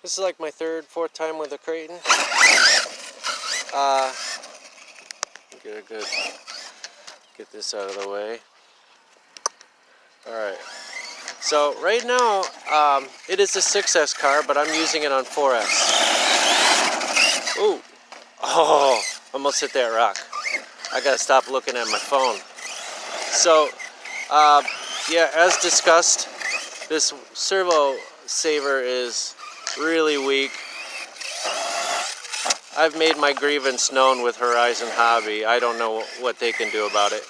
This is like my third, fourth time with a Kraton. Get this out of the way. Alright. So right now, it is a 6S car, but I'm using it on 4S. Ooh. Oh, almost hit that rock. I gotta stop looking at my phone. So, yeah, as discussed, this servo saver is really weak. I've made my grievance known with Horizon Hobby. I don't know what they can do about it.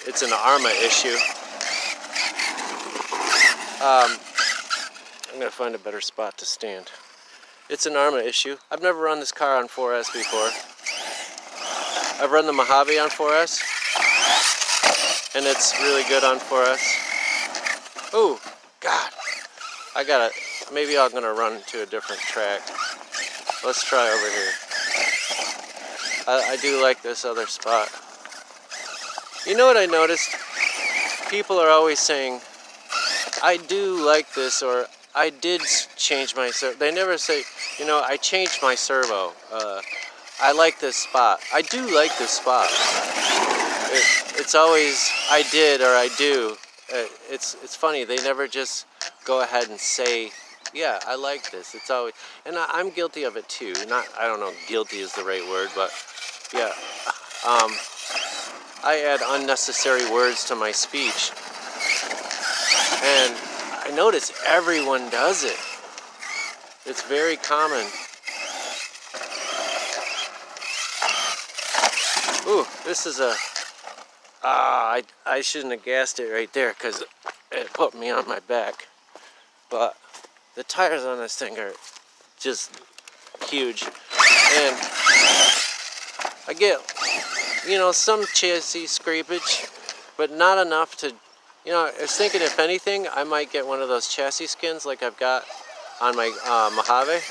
It's an Arrma issue. I'm gonna find a better spot to stand. It's an Arrma issue. I've never run this car on 4S before. I've run the Mojave on 4S, and it's really good on 4S. Ooh, God. Maybe I'm gonna run to a different track. Let's try over here. I do like this other spot. You know what I noticed? People are always saying, I do like this, or I did change my servo. They never say, you know, I changed my servo. I like this spot. I do like this spot. It's always, I did, or I do. It's funny, they never just go ahead and say, yeah, I like this. It's always, and I'm guilty of it too. I don't know, guilty is the right word, but yeah. I add unnecessary words to my speech. And I notice everyone does it. It's very common. Ooh, this is a, I shouldn't have gassed it right there because it put me on my back. But the tires on this thing are just huge. And I get, you know, some chassis scrapage, but not enough to, you know, I was thinking if anything, I might get one of those chassis skins like I've got on my Mojave.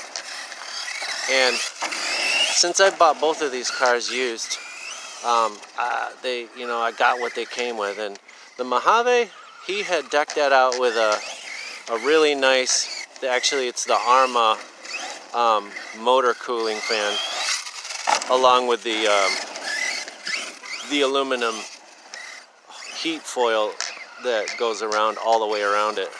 And since I bought both of these cars used, you know, I got what they came with. And the Mojave, he had decked that out with a really nice, actually it's the Arrma motor cooling fan, along with the aluminum heat foil that goes around all the way around it.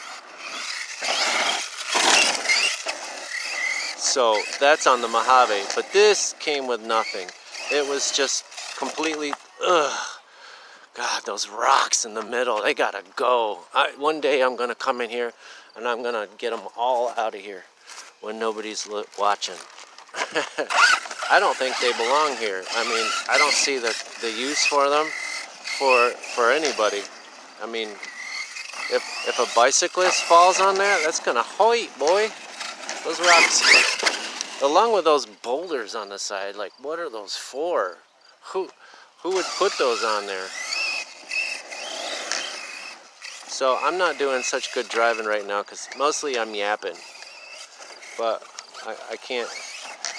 So that's on the Mojave, but this came with nothing. It was just completely, God, those rocks in the middle, they gotta go. One day I'm gonna come in here and I'm gonna get them all out of here when nobody's watching. I don't think they belong here. I mean, I don't see the use for them for anybody. I mean, if a bicyclist falls on that, that's gonna hoit, boy. Those rocks, along with those boulders on the side, like what are those for? Who would put those on there? So I'm not doing such good driving right now because mostly I'm yapping. But I can't.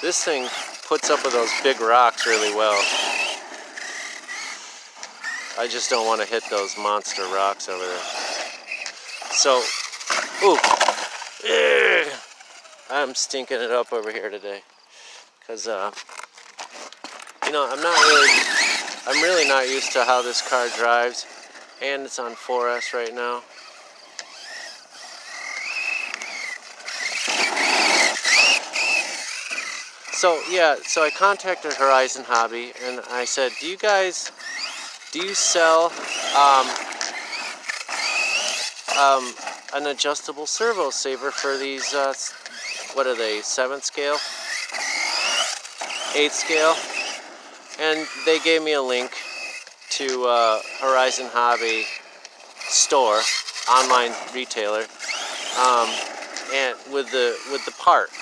This thing puts up with those big rocks really well. I just don't want to hit those monster rocks over there. So, ooh, I'm stinking it up over here today. Because, you know, I'm really not used to how this car drives. And it's on 4S right now. So, yeah, so I contacted Horizon Hobby and I said, do you sell an adjustable servo saver for these, what are they, 7th scale? 8th scale? And they gave me a link to Horizon Hobby store, online retailer, and with the part.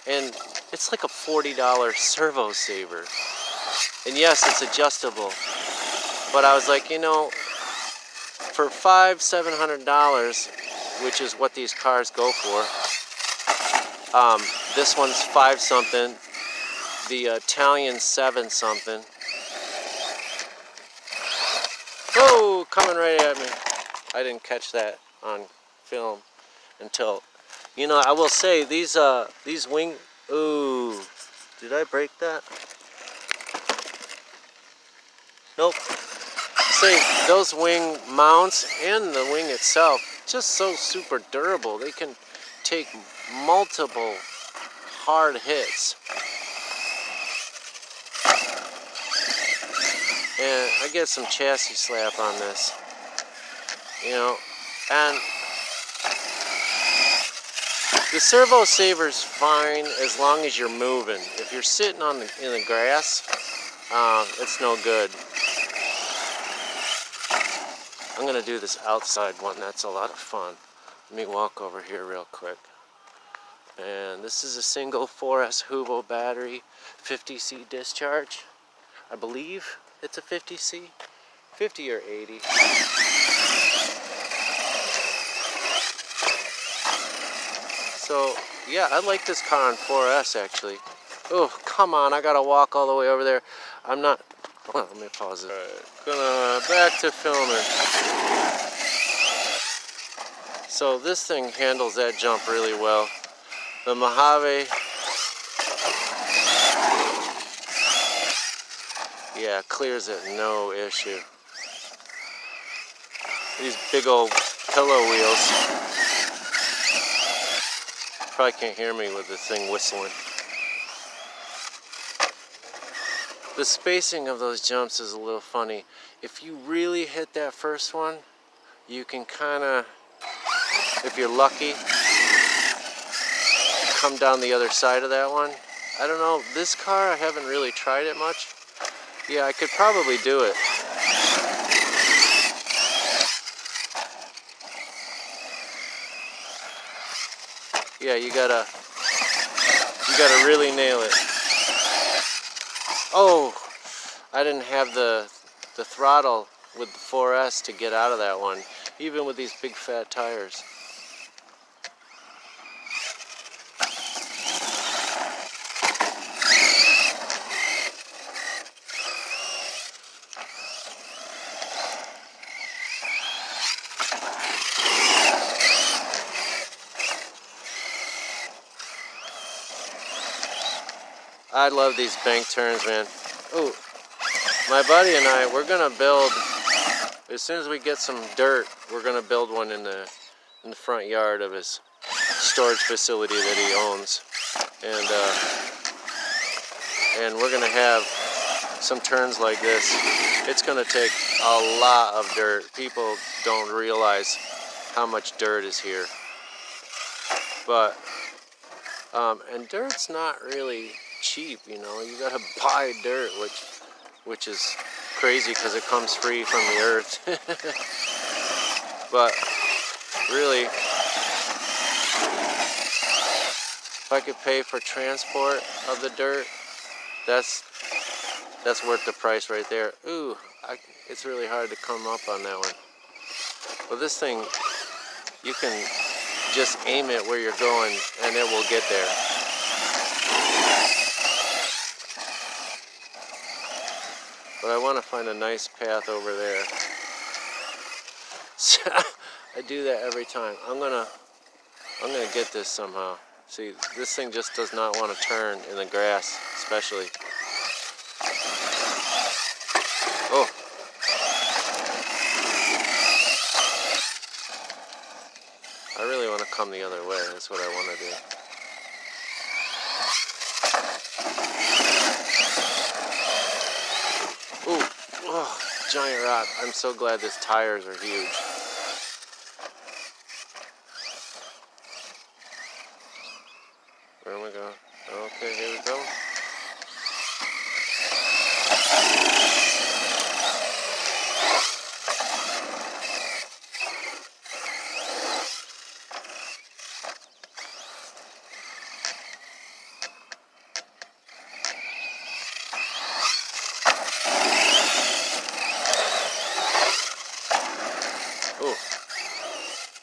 And it's like a $40 servo saver. And yes, it's adjustable. But I was like, you know, for $500-700, which is what these cars go for, this one's 5 something, the Talion 7 something. Oh, coming right at me. I didn't catch that on film until You know, I will say these wing. Ooh, did I break that? Nope. Say those wing mounts and the wing itself, just so super durable. They can take multiple hard hits. And I get some chassis slap on this, you know, and the servo saver's fine as long as you're moving. If you're sitting in the grass, it's no good. I'm gonna do this outside one. That's a lot of fun. Let me walk over here real quick. And this is a single 4S Huvo battery, 50C discharge. I believe it's a 50C, 50 or 80. So yeah, I like this car on 4S actually. Oh, come on, I gotta walk all the way over there. I'm not, well, let me pause it. All right, gonna back to filming. So this thing handles that jump really well. The Mojave, yeah, clears it, no issue. These big old pillow wheels. Probably can't hear me with the thing whistling. The spacing of those jumps is a little funny. If you really hit that first one, you can kind of, if you're lucky, come down the other side of that one. I don't know, this car, I haven't really tried it much. Yeah, I could probably do it. Yeah, you gotta really nail it. Oh, I didn't have the throttle with the 4S to get out of that one, even with these big fat tires. I love these bank turns, man. Oh, my buddy and I, we're gonna build, as soon as we get some dirt, we're gonna build one in the front yard of his storage facility that he owns, and we're gonna have some turns like this. It's gonna take a lot of dirt. People don't realize how much dirt is here, but and dirt's not really cheap, you know. You gotta buy dirt, which is crazy because it comes free from the earth. But really, if I could pay for transport of the dirt, that's worth the price right there. Ooh, it's really hard to come up on that one. But this thing, you can just aim it where you're going and it will get there. But I want to find a nice path over there. So I do that every time. I'm gonna get this somehow. See, this thing just does not want to turn in the grass, especially. Oh. I really want to come the other way. That's what I want to do. Ooh, oh, giant rock. I'm so glad these tires are huge. Where am I going? Okay, here we go.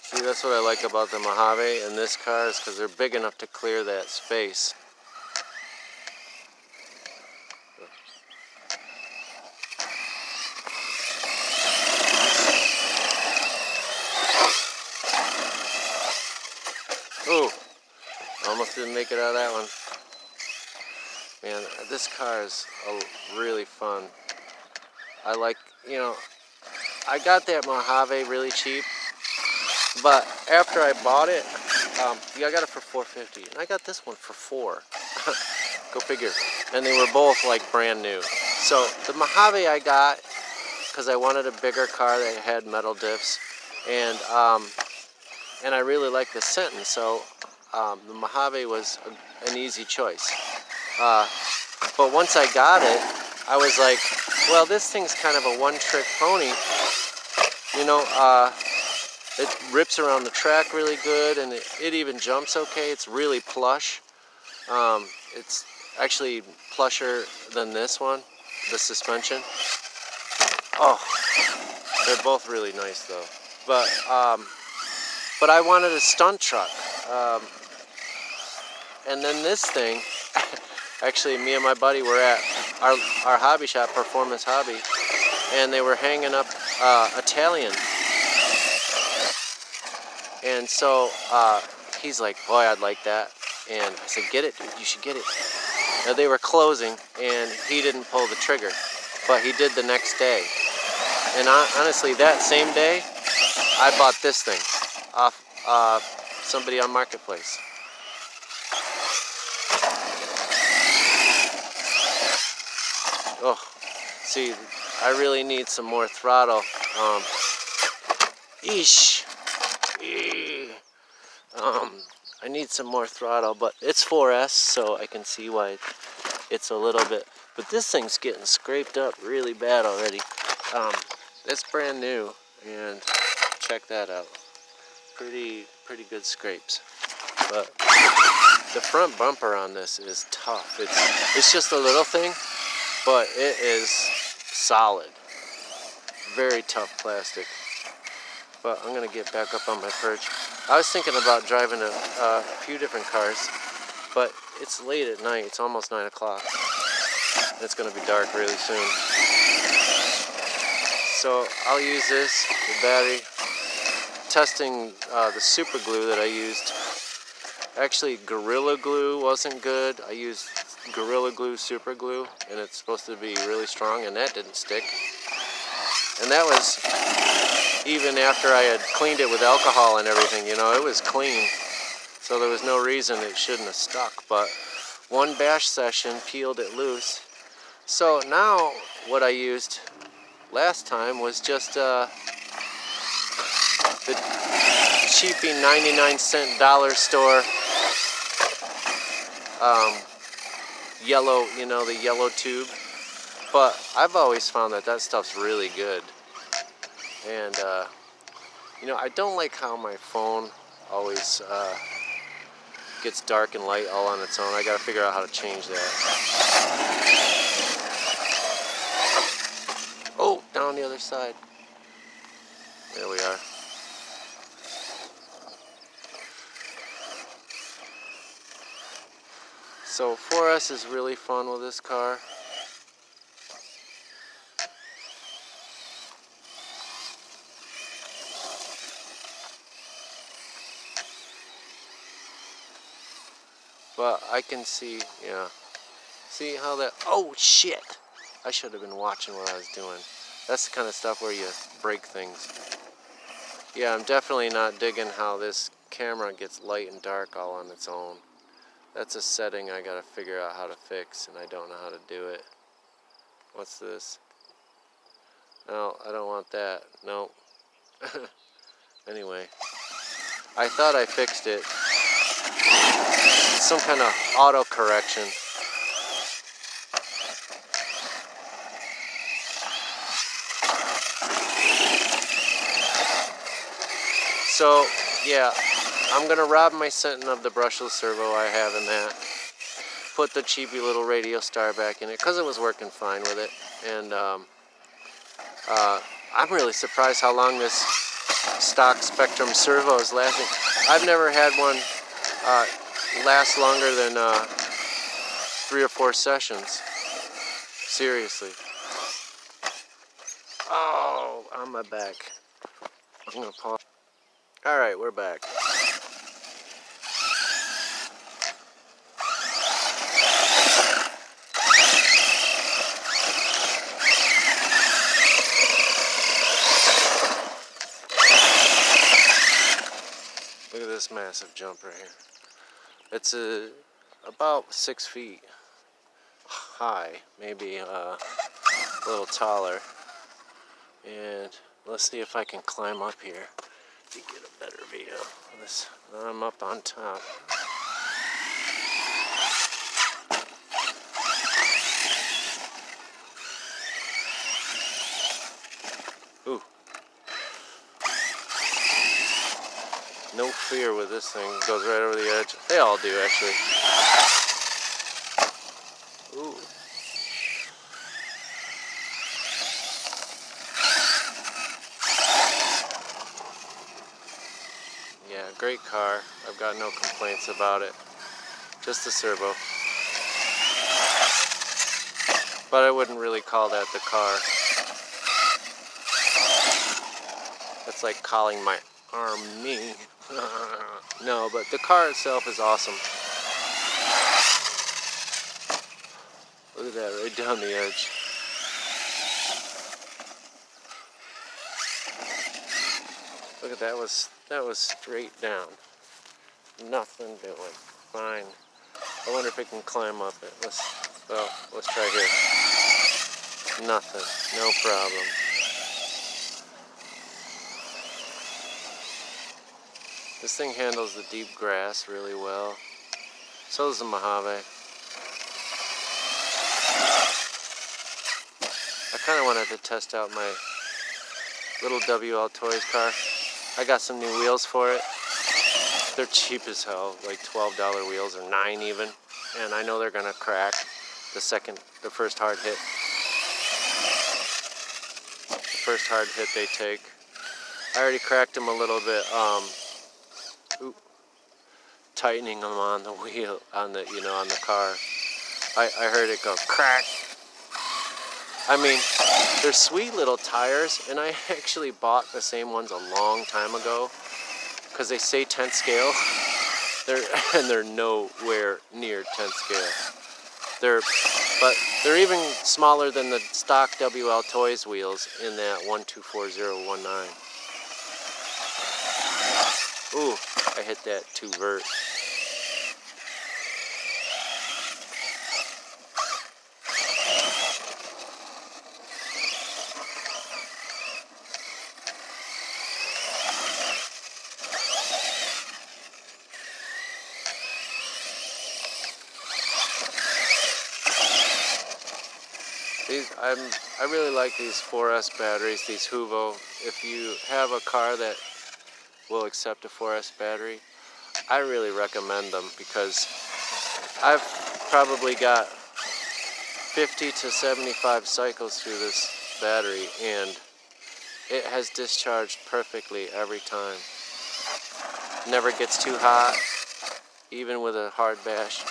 See, that's what I like about the Mojave and this car is because they're big enough to clear that space. Ooh, almost didn't make it out of that one. Man, this car is really fun. I like, you know, I got that Mojave really cheap, but after I bought it, I got it for $450, and I got this one for $4. Go figure. And they were both like brand new. So the Mojave I got because I wanted a bigger car that had metal diffs, and I really liked the Sentin, so the Mojave was an easy choice. But once I got it, I was like, well, this thing's kind of a one-trick pony. You know, it rips around the track really good, and it even jumps okay. It's really plush. It's actually plusher than this one, the suspension. Oh, they're both really nice though. But I wanted a stunt truck. And then this thing, actually me and my buddy were at our hobby shop, Performance Hobby, and they were hanging up a Talion. And so he's like, boy, I'd like that. And I said, get it, dude, you should get it. Now they were closing, and he didn't pull the trigger, but he did the next day. And honestly, that same day, I bought this thing off somebody on Marketplace. Oh, see, I really need some more throttle. I need some more throttle, but it's 4S, so I can see why it's a little bit. But this thing's getting scraped up really bad already. It's brand new, and check that out. Pretty good scrapes. But the front bumper on this is tough. It's just a little thing, but it is solid. Very tough plastic. But I'm gonna get back up on my perch. I was thinking about driving a few different cars, but it's late at night. It's almost 9 o'clock. It's gonna be dark really soon. So I'll use this, the battery. Testing the super glue that I used. Actually, Gorilla Glue wasn't good. I used Gorilla Glue super glue, and it's supposed to be really strong, and that didn't stick. And that was even after I had cleaned it with alcohol and everything, you know, it was clean. So there was no reason it shouldn't have stuck, but one bash session peeled it loose. So now what I used last time was just the cheapy 99-cent dollar store yellow, you know, the yellow tube. But I've always found that stuff's really good. And you know, I don't like how my phone always gets dark and light all on its own. I gotta figure out how to change that. Oh, down the other side. There we are. So 4S is really fun with this car. But I can see, yeah. See how that, oh shit! I should have been watching what I was doing. That's the kind of stuff where you break things. Yeah, I'm definitely not digging how this camera gets light and dark all on its own. That's a setting I gotta figure out how to fix, and I don't know how to do it. What's this? No, I don't want that. No. Anyway, I thought I fixed it. It's some kind of auto correction. So, yeah, I'm gonna rob my Sentin of the brushless servo I have in that. Put the cheapy little radio star back in it because it was working fine with it. And I'm really surprised how long this stock Spectrum servo is lasting. I've never had one last longer than 3 or 4 sessions. Seriously. Oh, on my back. I'm gonna pause. Alright, we're back. massive jump right here. It's about 6 feet high, maybe a little taller. And let's see if I can climb up here to get a better view. I'm up on top. Ooh. No fear with this thing. It goes right over the edge. They all do, actually. Ooh. Yeah, great car. I've got no complaints about it. Just the servo. But I wouldn't really call that the car. That's like calling my arm me. No, but the car itself is awesome. Look at that, right down the edge. Look at that, was straight down. Nothing doing. Fine. I wonder if we can climb up it. Let's try here. Nothing. No problem. This thing handles the deep grass really well. So does the Mojave. I kind of wanted to test out my little WL Toys car. I got some new wheels for it. They're cheap as hell, like $12 wheels or $9 even. And I know they're gonna crack the first hard hit. The first hard hit they take. I already cracked them a little bit. Tightening them on the wheel, on the car. I heard it go crack. I mean, they're sweet little tires, and I actually bought the same ones a long time ago because they say 10th scale. They're nowhere near 10th scale. But they're even smaller than the stock WL Toys wheels in that 124019. Ooh, I hit that 2 vert. I really like these 4S batteries, these Huvo. If you have a car that will accept a 4S battery, I really recommend them because I've probably got 50 to 75 cycles through this battery and it has discharged perfectly every time. Never gets too hot, even with a hard bash.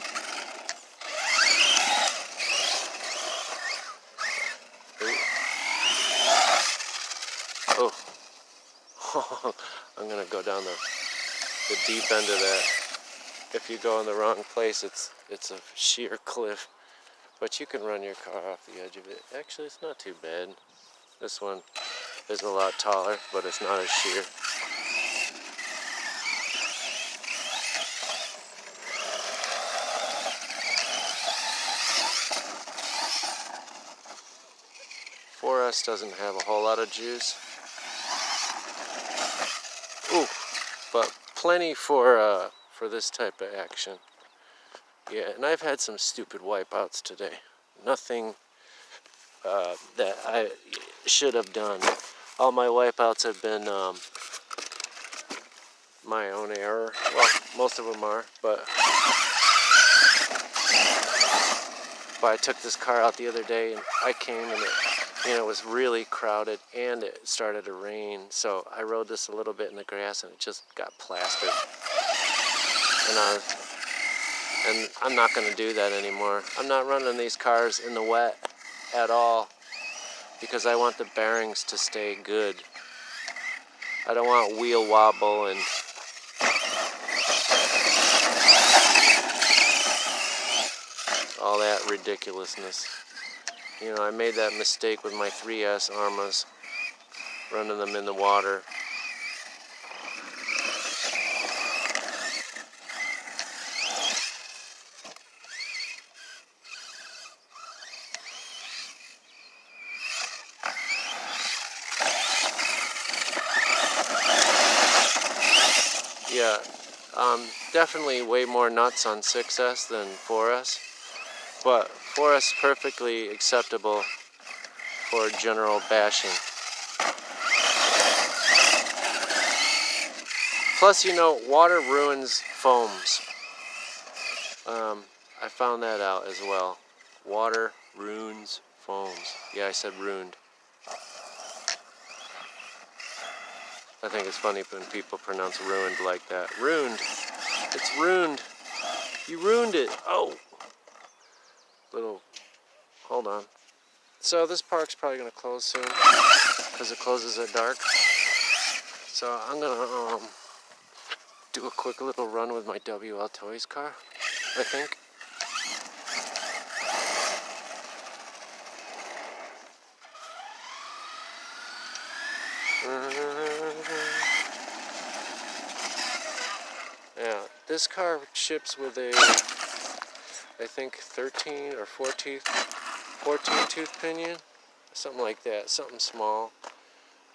Oh, I'm gonna go down the deep end of that. If you go in the wrong place, it's a sheer cliff, but you can run your car off the edge of it. Actually, it's not too bad. This one is a lot taller, but it's not as sheer. S doesn't have a whole lot of juice. Ooh, but plenty for this type of action. Yeah, and I've had some stupid wipeouts today. Nothing that I should have done. All my wipeouts have been my own error. Well, most of them are, but I took this car out the other day and I came and it was really crowded and it started to rain, so I rode this a little bit in the grass and it just got plastered. And I'm not going to do that anymore. I'm not running these cars in the wet at all because I want the bearings to stay good. I don't want wheel wobble and all that ridiculousness. You know, I made that mistake with my 3S Arrmas, running them in the water. definitely way more nuts on 6S than 4S, but 4S is perfectly acceptable for general bashing. Plus, you know, water ruins foams. I found that out as well. Water ruins foams. Yeah, I said ruined. I think it's funny when people pronounce ruined like that. Ruined. It's ruined. You ruined it. Oh. Hold on. So this park's probably going to close soon because it closes at dark. So I'm going to do a quick little run with my WL Toys car, I think. Yeah, this car ships with a, I think 13 or 14 tooth pinion, something like that, something small.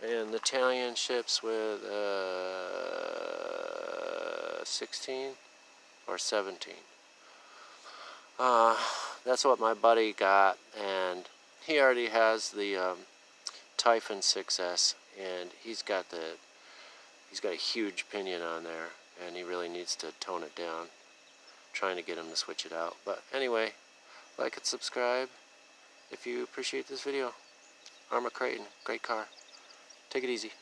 And the Talion ships with 16 or 17. That's what my buddy got, and he already has the Typhon 6S, and he's got a huge pinion on there, and he really needs to tone it down. Trying to get him to switch it out. But anyway, like and subscribe if you appreciate this video. Arrma Kraton, great car. Take it easy.